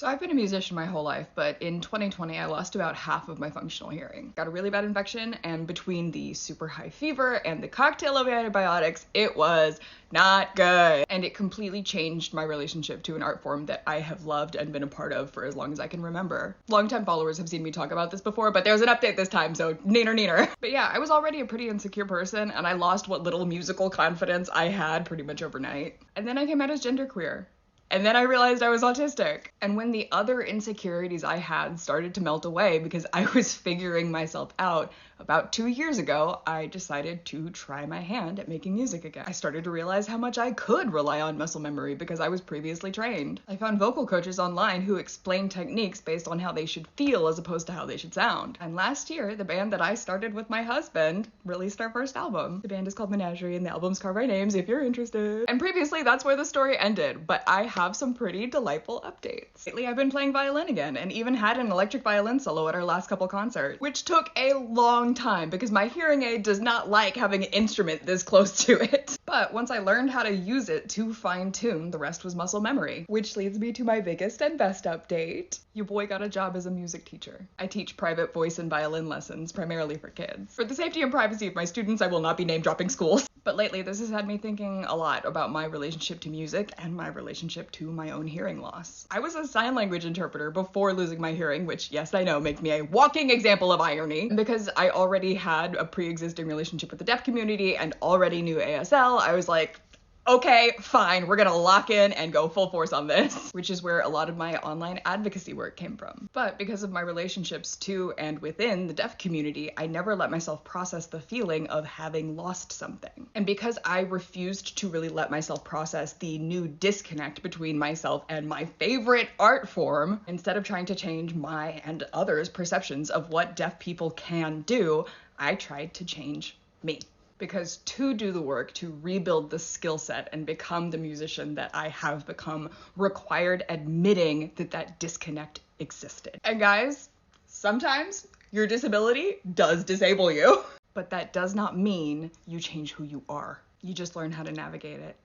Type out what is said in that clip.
So I've been a musician my whole life, but in 2020 I lost about half of my functional hearing. Got a really bad infection, and between the super high fever and the cocktail of antibiotics, it was not good. And it completely changed my relationship to an art form that I have loved and been a part of for as long as I can remember. Longtime followers have seen me talk about this before, but there's an update this time, so neener neener. But yeah, I was already a pretty insecure person, and I lost what little musical confidence I had pretty much overnight. And then I came out as genderqueer. And then I realized I was autistic. And when the other insecurities I had started to melt away because I was figuring myself out, about 2 years ago, I decided to try my hand at making music again. I started to realize how much I could rely on muscle memory because I was previously trained. I found vocal coaches online who explained techniques based on how they should feel as opposed to how they should sound. And last year, the band that I started with my husband released our first album. The band is called Menagerie and the album's Carve by Names if you're interested. And previously, that's where the story ended, but I have some pretty delightful updates. Lately, I've been playing violin again and even had an electric violin solo at our last couple concerts, which took a long time because my hearing aid does not like having an instrument this close to it. But once I learned how to use it to fine-tune, the rest was muscle memory. Which leads me to my biggest and best update. Your boy got a job as a music teacher. I teach private voice and violin lessons, primarily for kids. For the safety and privacy of my students, I will not be name-dropping schools. But lately, this has had me thinking a lot about my relationship to music and my relationship to my own hearing loss. I was a sign language interpreter before losing my hearing, which, yes, I know, makes me a walking example of irony. And because I already had a pre-existing relationship with the deaf community and already knew ASL, I was like, okay, fine, we're gonna lock in and go full force on this, which is where a lot of my online advocacy work came from. But because of my relationships to and within the deaf community, I never let myself process the feeling of having lost something. And because I refused to really let myself process the new disconnect between myself and my favorite art form, instead of trying to change my and others' perceptions of what deaf people can do, I tried to change me. Because to do the work, to rebuild the skill set and become the musician that I have become, required admitting that that disconnect existed. And guys, sometimes your disability does disable you, but that does not mean you change who you are. You just learn how to navigate it.